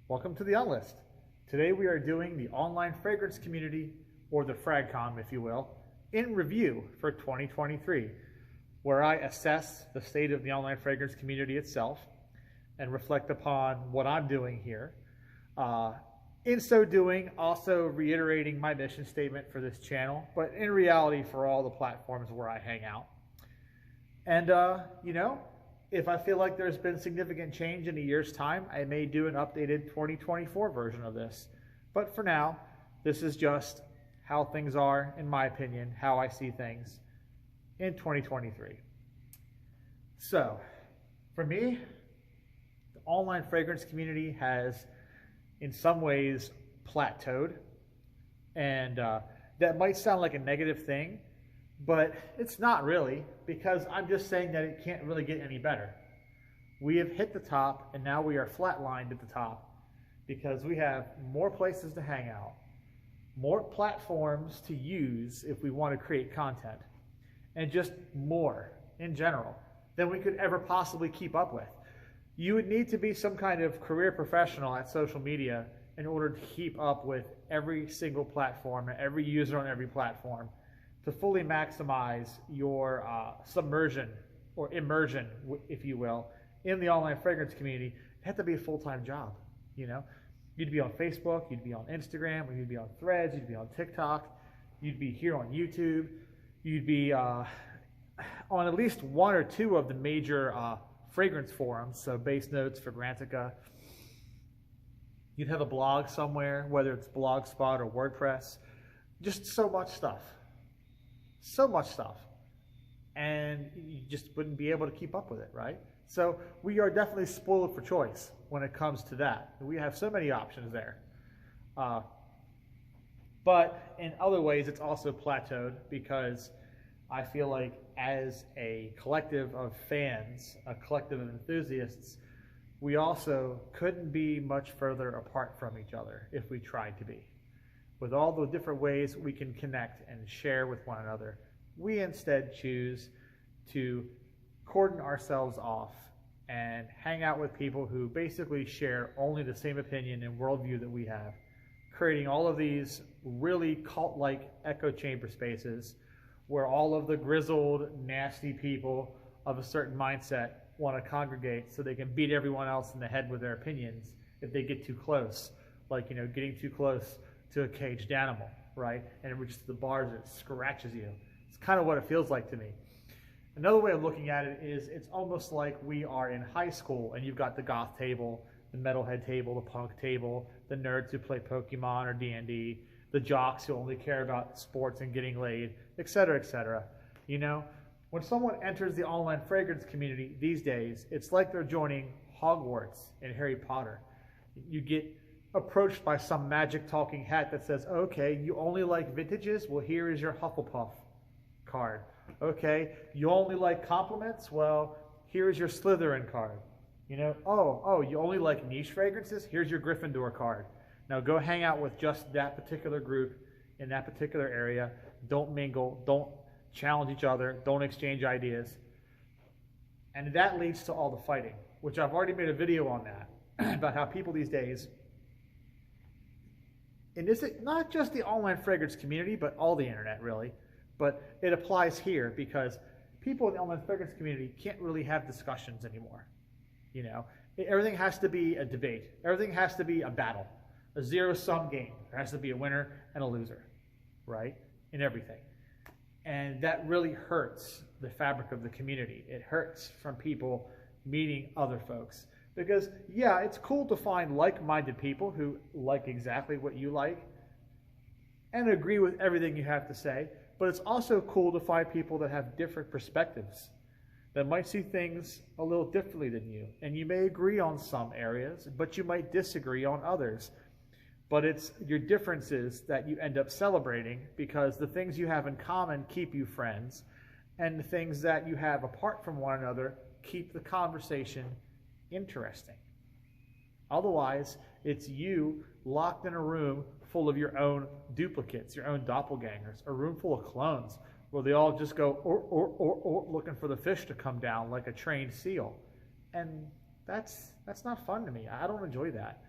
Welcome to the Unlist. Today we are doing the online fragrance community, or the FragComm if you will, in review for 2023, where I assess the state of the online fragrance community itself and reflect upon what I'm doing here. In so doing, also reiterating my mission statement for this channel, but in reality for all the platforms where I hang out. And, if I feel like there's been significant change in a year's time, I may do an updated 2024 version of this. But for now, this is just how things are, in my opinion, how I see things in 2023. So, for me, the online fragrance community has, in some ways, plateaued. And that might sound like a negative thing, but it's not really, because I'm just saying that it can't really get any better. We have hit the top, and now we are flatlined at the top because we have more places to hang out, more platforms to use if we want to create content, and just more in general than we could ever possibly keep up with. You would need to be some kind of career professional at social media in order to keep up with every single platform and every user on every platform to fully maximize your submersion or immersion, if you will, in the online fragrance community. It had to be a full-time job, you know? You'd be on Facebook, you'd be on Instagram, you'd be on Threads, you'd be on TikTok, you'd be here on YouTube, you'd be on at least one or two of the major fragrance forums, so Base Notes, Fragmentation. You'd have a blog somewhere, whether it's Blogspot or WordPress. Just so much stuff. So much stuff. And you just wouldn't be able to keep up with it, right? So we are definitely spoiled for choice when it comes to that. We have so many options there. But in other ways, it's also plateaued because I feel like as a collective of fans, a collective of enthusiasts, we also couldn't be much further apart from each other if we tried to be. With all the different ways we can connect and share with one another, we instead choose to cordon ourselves off and hang out with people who basically share only the same opinion and worldview that we have, creating all of these really cult-like echo chamber spaces where all of the grizzled, nasty people of a certain mindset want to congregate so they can beat everyone else in the head with their opinions if they get too close. Like, getting too close to a caged animal, right? And it reaches the bars, it scratches you. It's kind of what it feels like to me. Another way of looking at it is it's almost like we are in high school and you've got the goth table, the metalhead table, the punk table, the nerds who play Pokemon or D&D, the jocks who only care about sports and getting laid, etc., etc. When someone enters the online fragrance community these days, it's like they're joining Hogwarts in Harry Potter. You get approached by some magic talking hat that says, okay, you only like vintages? Well, here is your Hufflepuff card. Okay, you only like compliments? Well, here's your Slytherin card. Oh, you only like niche fragrances? Here's your Gryffindor card. Now go hang out with just that particular group in that particular area. Don't mingle, don't challenge each other, don't exchange ideas. And that leads to all the fighting, which I've already made a video on that, about how people these days, and this is not just the online fragrance community, but all the internet really, but it applies here because people in the online fragrance community can't really have discussions anymore. Everything has to be a debate. Everything has to be a battle, a zero-sum game. There has to be a winner and a loser, right, in everything. And that really hurts the fabric of the community. It hurts from people meeting other folks. Because, yeah, it's cool to find like-minded people who like exactly what you like and agree with everything you have to say, but it's also cool to find people that have different perspectives, that might see things a little differently than you. And you may agree on some areas, but you might disagree on others. But it's your differences that you end up celebrating because the things you have in common keep you friends, and the things that you have apart from one another keep the conversation interesting. Otherwise, it's you locked in a room full of your own duplicates, your own doppelgangers, a room full of clones where they all just go looking for the fish to come down like a trained seal. And that's not fun to me. I don't enjoy that.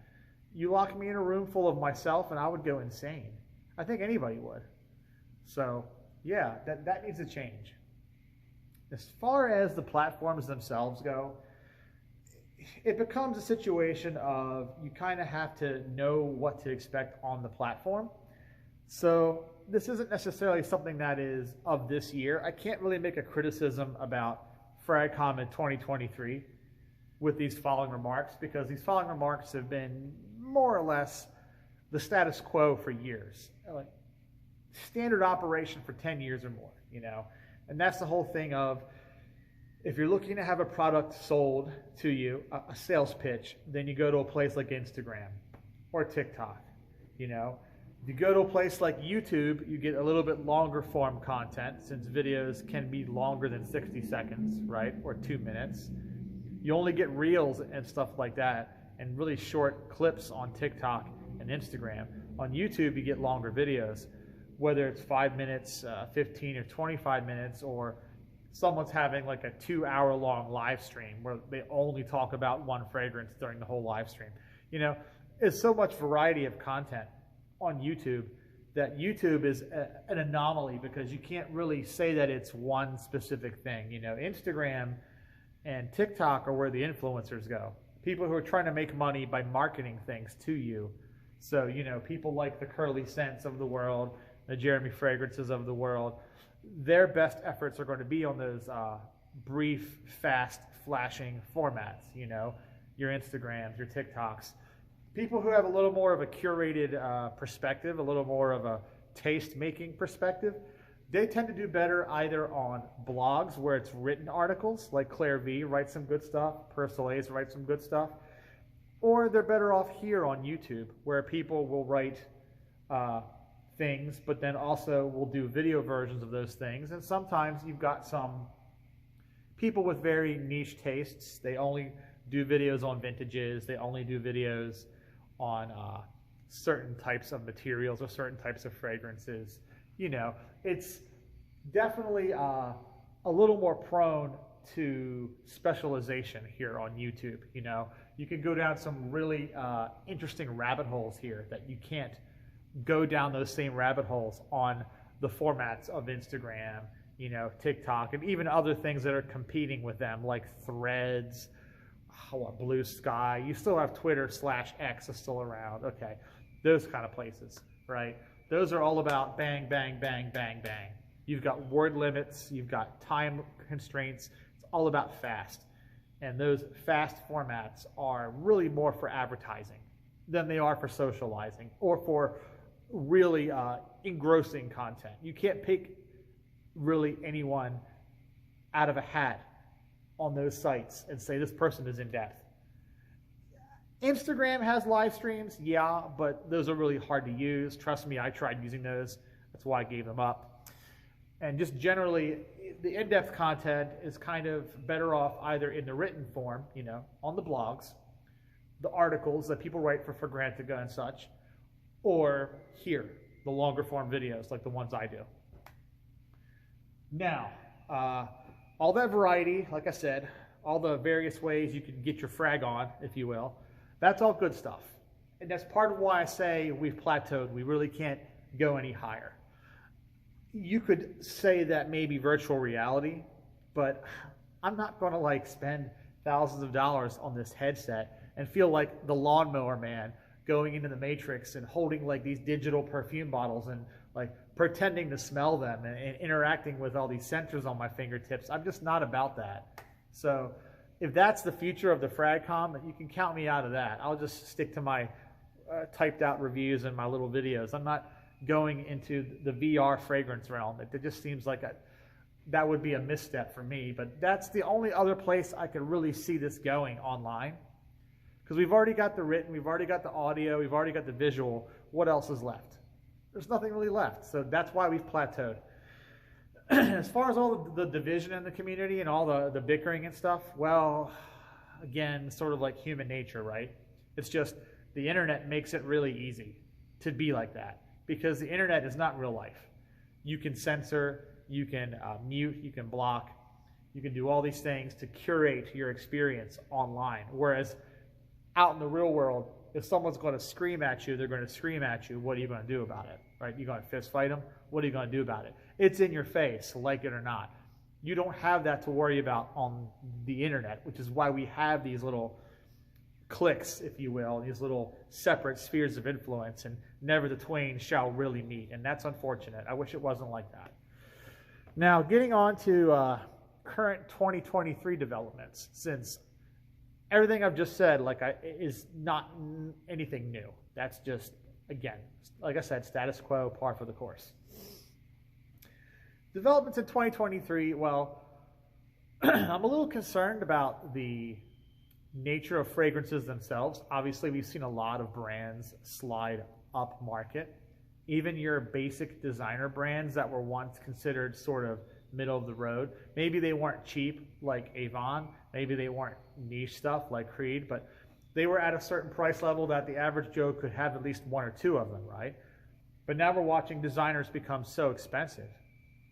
You lock me in a room full of myself and I would go insane. I think anybody would. So yeah, that needs to change. As far as the platforms themselves go, it becomes a situation of you kind of have to know what to expect on the platform. So this isn't necessarily something that is of this year. I can't really make a criticism about FragComm in 2023 with these following remarks, because these following remarks have been more or less the status quo for years. Like standard operation for 10 years or more, you know? And that's the whole thing of, if you're looking to have a product sold to you, a sales pitch, then you go to a place like Instagram or TikTok, you know? If you go to a place like YouTube, you get a little bit longer form content, since videos can be longer than 60 seconds, right? Or 2 minutes. You only get reels and stuff like that, and really short clips on TikTok and Instagram. On YouTube, you get longer videos, whether it's 5 minutes, 15 or 25 minutes, or someone's having like a 2-hour-long live stream where they only talk about one fragrance during the whole live stream. You know, there's so much variety of content on YouTube that YouTube is an anomaly, because you can't really say that it's one specific thing. You know, Instagram and TikTok are where the influencers go. People who are trying to make money by marketing things to you. So, you know, people like the Curly Scents of the world, the Jeremy Fragrances of the world, their best efforts are going to be on those brief, fast, flashing formats, you know, your Instagrams, your TikToks. People who have a little more of a curated perspective, a little more of a taste-making perspective, they tend to do better either on blogs where it's written articles, like Claire V writes some good stuff, Persolaise writes some good stuff, or they're better off here on YouTube, where people will write things, but then also will do video versions of those things. And sometimes you've got some people with very niche tastes. They only do videos on vintages. They only do videos on certain types of materials or certain types of fragrances. You know, it's definitely a little more prone to specialization here on YouTube. You know, you can go down some really interesting rabbit holes here that you can't go down those same rabbit holes on the formats of Instagram, you know, TikTok, and even other things that are competing with them, like Threads, Blue Sky. You still have Twitter/X is still around. Okay, those kind of places, right? Those are all about bang, bang, bang, bang, bang. You've got word limits, you've got time constraints. It's all about fast. And those fast formats are really more for advertising than they are for socializing or for really engrossing content. You can't pick really anyone out of a hat on those sites and say this person is in depth. Instagram has live streams, yeah, but those are really hard to use. Trust me, I tried using those. That's why I gave them up. And just generally, the in-depth content is kind of better off either in the written form, you know, on the blogs, the articles that people write for Fragrantica and such, or here, the longer form videos like the ones I do. Now, all that variety, like I said, all the various ways you can get your frag on, if you will, that's all good stuff. And that's part of why I say we've plateaued. We really can't go any higher. You could say that maybe virtual reality, but I'm not going to like spend thousands of dollars on this headset and feel like the lawnmower man going into the Matrix and holding like these digital perfume bottles and like pretending to smell them and interacting with all these sensors on my fingertips. I'm just not about that. So if that's the future of the FragComm, you can count me out of that. I'll just stick to my typed out reviews and my little videos. I'm not going into the VR fragrance realm. It just seems like that would be a misstep for me. But that's the only other place I could really see this going online. Because we've already got the written, we've already got the audio, we've already got the visual. What else is left? There's nothing really left. So that's why we've plateaued. As far as all the division in the community and all the bickering and stuff, well, again, sort of like human nature, right? It's just the internet makes it really easy to be like that, because the internet is not real life. You can censor, you can mute, you can block, you can do all these things to curate your experience online. Whereas out in the real world, if someone's going to scream at you, they're going to scream at you. What are you going to do about it, right? You're going to fist fight them. What are you going to do about it? It's in your face, like it or not. You don't have that to worry about on the internet, which is why we have these little cliques, if you will, these little separate spheres of influence, and never the twain shall really meet. And that's unfortunate. I wish it wasn't like that. Now, getting on to current 2023 developments, since everything I've just said is not anything new. That's just, again, like I said, status quo, par for the course. Developments in 2023, well, I'm a little concerned about the nature of fragrances themselves. Obviously, we've seen a lot of brands slide up market. Even your basic designer brands that were once considered sort of middle of the road. Maybe they weren't cheap like Avon. Maybe they weren't niche stuff like Creed, but they were at a certain price level that the average Joe could have at least one or two of them, right? But now we're watching designers become so expensive.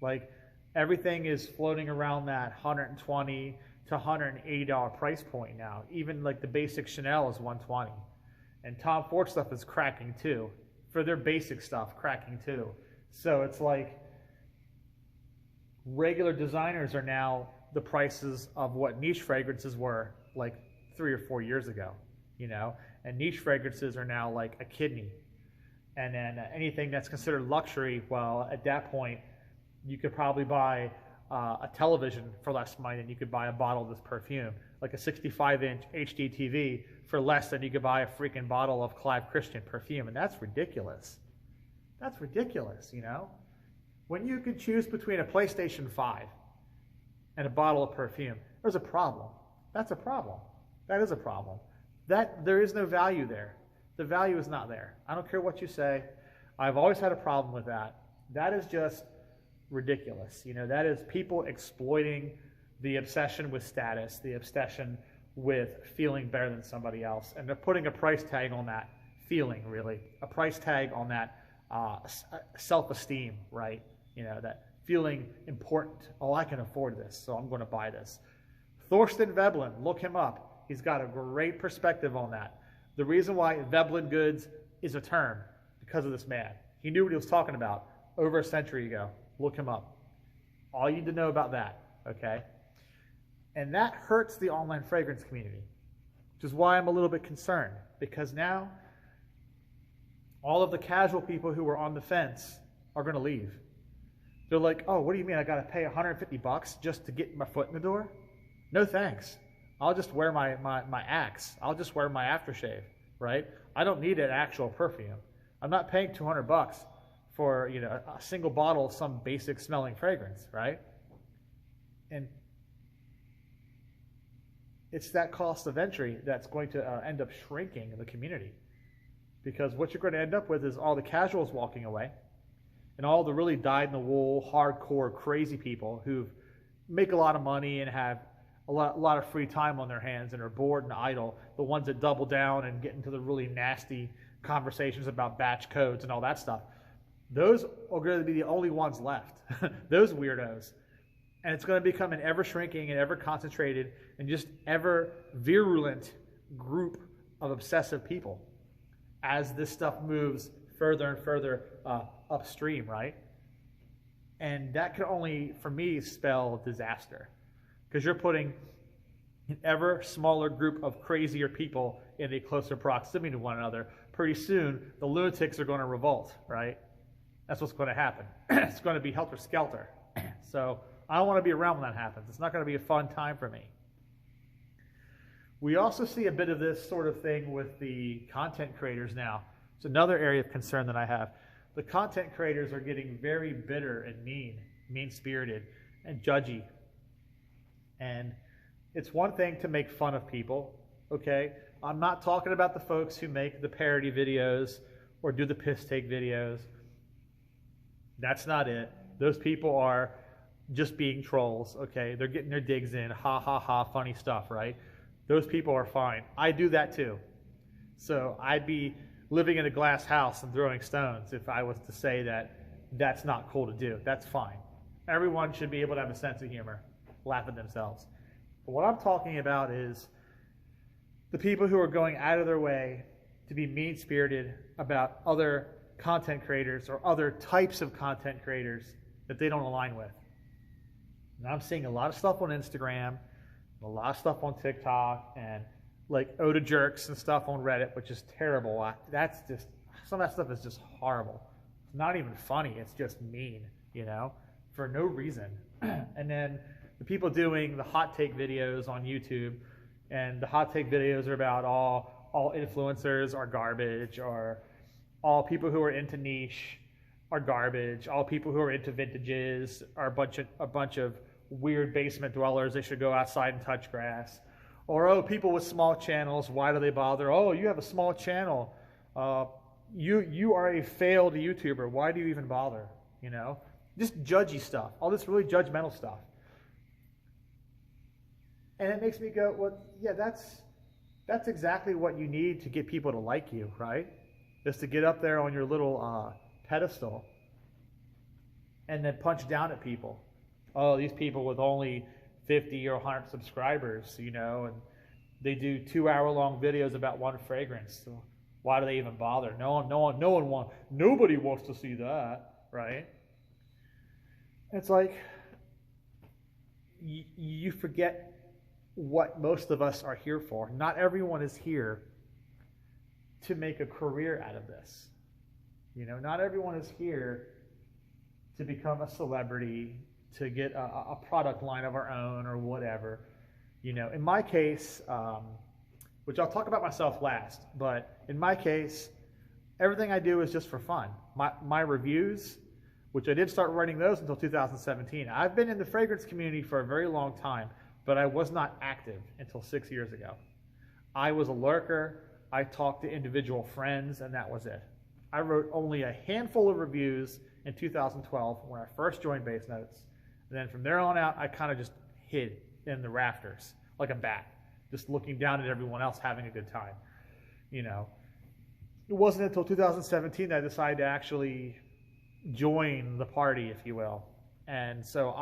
Like everything is floating around that $120 to $180 price point now. Even like the basic Chanel is $120. And Tom Ford stuff is cracking too. For their basic stuff, cracking too. So it's like regular designers are now the prices of what niche fragrances were like 3 or 4 years ago, you know? And niche fragrances are now like a kidney. And then anything that's considered luxury, well, at that point, you could probably buy a television for less money than you could buy a bottle of this perfume. Like a 65-inch HD TV for less than you could buy a freaking bottle of Clive Christian perfume. And that's ridiculous. That's ridiculous, you know? When you could choose between a PlayStation 5 and a bottle of perfume, there's a problem. That's a problem. That is a problem. There is no value there. The value is not there. I don't care what you say. I've always had a problem with that. That is just ridiculous. You know, that is people exploiting the obsession with status, the obsession with feeling better than somebody else. And they're putting a price tag on that feeling, really. A price tag on that self-esteem, right? You know, that feeling important. Oh, I can afford this, so I'm going to buy this. Thorsten Veblen, look him up. He's got a great perspective on that. The reason why Veblen goods is a term because of this man. He knew what he was talking about over a century ago. Look him up. All you need to know about that, okay? And that hurts the online fragrance community, which is why I'm a little bit concerned, because now all of the casual people who were on the fence are going to leave. They're like, oh, what do you mean I got to pay $150 just to get my foot in the door? No thanks. I'll just wear my Axe. I'll just wear my aftershave, right? I don't need an actual perfume. I'm not paying $200 for, you know, a single bottle of some basic smelling fragrance, right? And it's that cost of entry that's going to end up shrinking the community. Because what you're going to end up with is all the casuals walking away and all the really dyed-in-the-wool, hardcore, crazy people who make a lot of money and have a lot of free time on their hands and are bored and idle, the ones that double down and get into the really nasty conversations about batch codes and all that stuff. Those are going to be the only ones left, those weirdos. And it's going to become an ever-shrinking and ever-concentrated and just ever-virulent group of obsessive people as this stuff moves further and further upstream, right? And that could only, for me, spell disaster. Because you're putting an ever smaller group of crazier people in a closer proximity to one another. Pretty soon, the lunatics are going to revolt, right? That's what's going to happen. It's going to be helter-skelter. So I don't want to be around when that happens. It's not going to be a fun time for me. We also see a bit of this sort of thing with the content creators now. It's another area of concern that I have. The content creators are getting very bitter and mean-spirited and judgy. And it's one thing to make fun of people, okay? I'm not talking about the folks who make the parody videos or do the piss take videos. That's not it. Those people are just being trolls, okay? They're getting their digs in, ha, ha, ha, funny stuff, right? Those people are fine. I do that too. So I'd be living in a glass house and throwing stones if I was to say that that's not cool to do. That's fine. Everyone should be able to have a sense of humor, laugh at themselves. But what I'm talking about is the people who are going out of their way to be mean-spirited about other content creators or other types of content creators that they don't align with. And I'm seeing a lot of stuff on Instagram, a lot of stuff on TikTok, and like Oda jerks and stuff on Reddit, which is terrible. That's just, some of that stuff is just horrible. It's not even funny, it's just mean, you know, for no reason. And then the people doing the hot take videos on YouTube, and the hot take videos are about all influencers are garbage, or all people who are into niche are garbage, all people who are into vintages are a bunch of weird basement dwellers, they should go outside and touch grass. Or, oh, people with small channels, why do they bother? Oh, you have a small channel. You are a failed YouTuber. Why do you even bother? You know? Just judgy stuff. All this really judgmental stuff. And it makes me go, well, yeah, that's exactly what you need to get people to like you, right? Is to get up there on your little pedestal and then punch down at people. Oh, these people with only 50 or 100 subscribers, you know, and they do 2-hour-long videos about one fragrance. So why do they even bother? Nobody wants to see that, right? It's like you forget what most of us are here for. Not everyone is here to make a career out of this. You know, not everyone is here to become a celebrity, to get a product line of our own or whatever. You know, in my case, which I'll talk about myself last, but in my case, everything I do is just for fun. My reviews, which I did start writing those until 2017. I've been in the fragrance community for a very long time, but I was not active until 6 years ago. I was a lurker. I talked to individual friends, and that was it. I wrote only a handful of reviews in 2012 when I first joined Base Notes. And then from there on out, I kind of just hid in the rafters like a bat, just looking down at everyone else having a good time. You know, it wasn't until 2017 that I decided to actually join the party, if you will. And so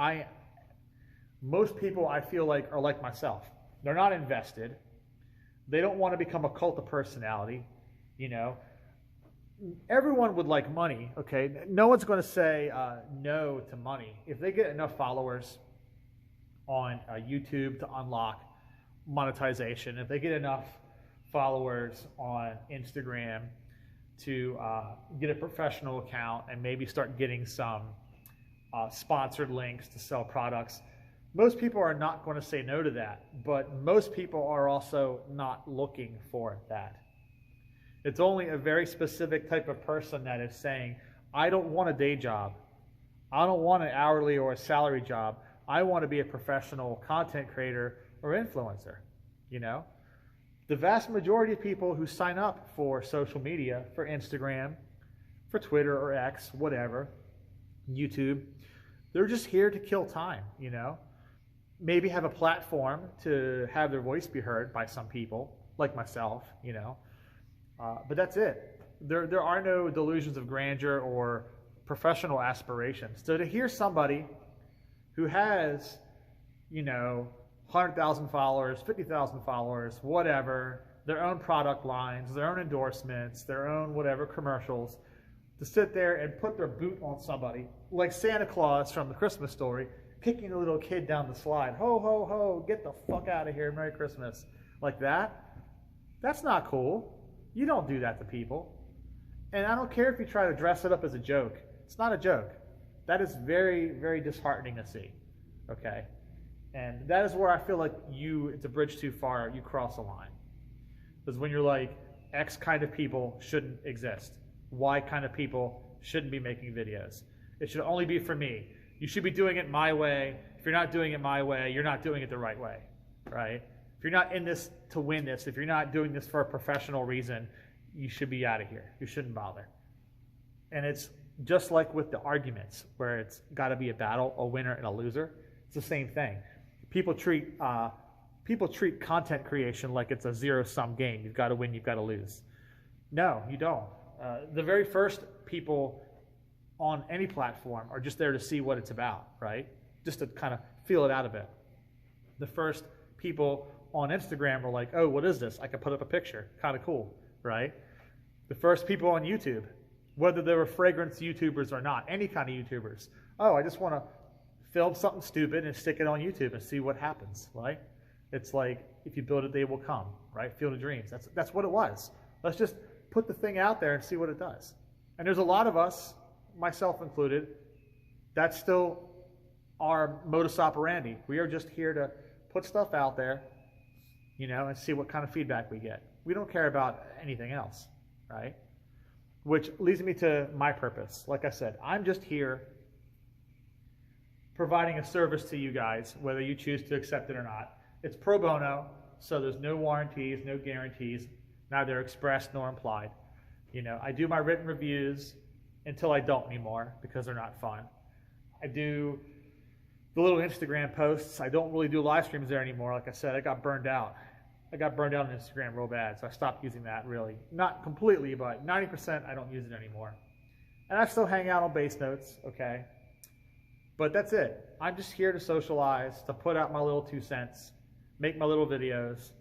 most people I feel like are like myself. They're not invested. They don't want to become a cult of personality, you know. Everyone would like money, okay? No one's going to say no to money. If they get enough followers on YouTube to unlock monetization, if they get enough followers on Instagram to get a professional account and maybe start getting some sponsored links to sell products, most people are not going to say no to that, but most people are also not looking for that. It's only a very specific type of person that is saying, I don't want a day job. I don't want an hourly or a salary job. I want to be a professional content creator or influencer, you know? The vast majority of people who sign up for social media, for Instagram, for Twitter or X, whatever, YouTube, they're just here to kill time, you know? Maybe have a platform to have their voice be heard by some people, like myself, you know? But that's it. There are no delusions of grandeur or professional aspirations. So to hear somebody who has, you know, 100,000 followers, 50,000 followers, whatever, their own product lines, their own endorsements, their own whatever commercials, to sit there and put their boot on somebody, like Santa Claus from the Christmas Story, kicking a little kid down the slide, ho, ho, ho, get the fuck out of here, Merry Christmas, like that, that's not cool. You don't do that to people. And I don't care if you try to dress it up as a joke. It's not a joke. That is very, very disheartening to see, okay? And that is where I feel like it's a bridge too far, you cross a line. Because when you're like, X kind of people shouldn't exist. Y kind of people shouldn't be making videos. It should only be for me. You should be doing it my way. If you're not doing it my way, you're not doing it the right way, right? If you're not in this to win this, if you're not doing this for a professional reason, you should be out of here. You shouldn't bother. And it's just like with the arguments, where it's got to be a battle, a winner and a loser. It's the same thing. People treat content creation like it's a zero-sum game. You've got to win, you've got to lose. No, you don't. The very first people on any platform are just there to see what it's about, right? Just to kind of feel it out a bit. The first people on Instagram were like, oh, what is this? I can put up a picture. Kind of cool, right? The first people on YouTube, whether they were fragrance YouTubers or not, any kind of YouTubers. Oh, I just want to film something stupid and stick it on YouTube and see what happens, right? It's like, if you build it, they will come, right? Field of Dreams. That's what it was. Let's just put the thing out there and see what it does. And there's a lot of us, myself included, that's still our modus operandi. We are just here to put stuff out there, you know, and see what kind of feedback we get. We don't care about anything else, right? Which leads me to my purpose. Like I said, I'm just here providing a service to you guys, whether you choose to accept it or not. It's pro bono, so there's no warranties, no guarantees, neither expressed nor implied. You know, I do my written reviews until I don't anymore because they're not fun. I do the little Instagram posts. I don't really do live streams there anymore. Like I said, I got burned out. I got burned out on Instagram real bad, so I stopped using that really. Not completely, but 90% I don't use it anymore. And I still hang out on base notes, okay? But that's it. I'm just here to socialize, to put out my little 2 cents, make my little videos.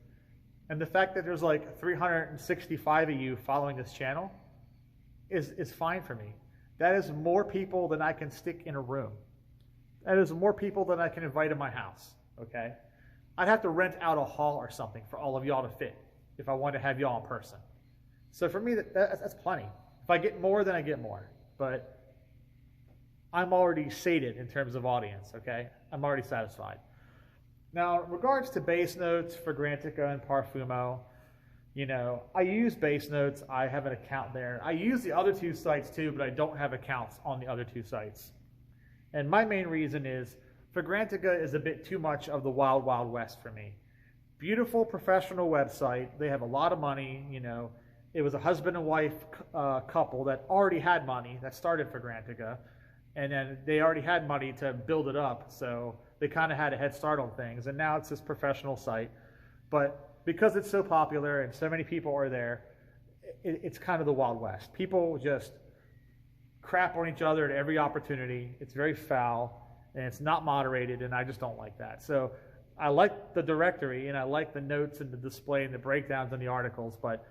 And the fact that there's like 365 of you following this channel is fine for me. That is more people than I can stick in a room. That is more people than I can invite in my house, okay? I'd have to rent out a hall or something for all of y'all to fit if I wanted to have y'all in person. So for me, that's plenty. If I get more, then I get more. But I'm already sated in terms of audience, okay? I'm already satisfied. Now, in regards to base notes, Fragmentation and Perfume, you know, I use base notes. I have an account there. I use the other 2 sites too, but I don't have accounts on the other 2 sites. And my main reason is Fragmentation is a bit too much of the wild, wild west for me. Beautiful professional website. They have a lot of money, you know. It was a husband and wife couple that already had money that started Fragmentation. And then they already had money to build it up, so they kind of had a head start on things. And now it's this professional site. But because it's so popular and so many people are there, it's kind of the Wild West. People just crap on each other at every opportunity. It's very foul, and it's not moderated, and I just don't like that. So I like the directory, and I like the notes and the display and the breakdowns and the articles, but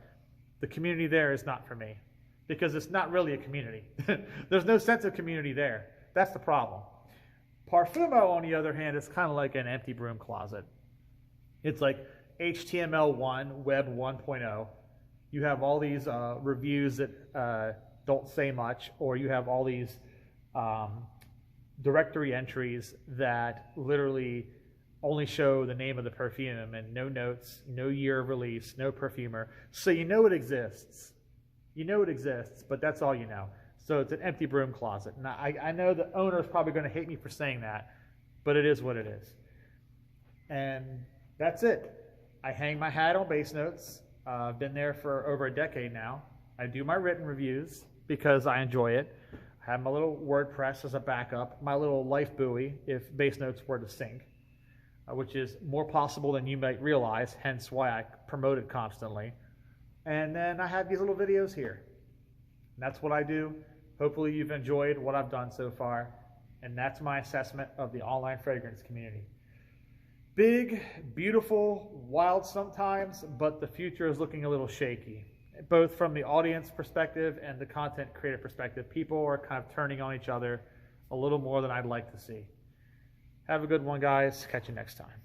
the community there is not for me. Because it's not really a community. There's no sense of community there. That's the problem. Perfume, on the other hand, is kind of like an empty broom closet. It's like HTML1, Web 1.0. You have all these reviews that don't say much, or you have all these directory entries that literally only show the name of the perfume and no notes, no year of release, no perfumer. So you know it exists. You know it exists, but that's all you know. So it's an empty broom closet. And I know the owner is probably going to hate me for saying that, but it is what it is. And that's it. I hang my hat on base notes. I've been there for over a decade now. I do my written reviews because I enjoy it. I have my little WordPress as a backup, my little life buoy if base notes were to sink, which is more possible than you might realize, hence why I promote it constantly. And then I have these little videos here. And that's what I do. Hopefully you've enjoyed what I've done so far. And that's my assessment of the online fragrance community. Big, beautiful, wild sometimes, but the future is looking a little shaky. Both from the audience perspective and the content creator perspective. People are kind of turning on each other a little more than I'd like to see. Have a good one, guys. Catch you next time.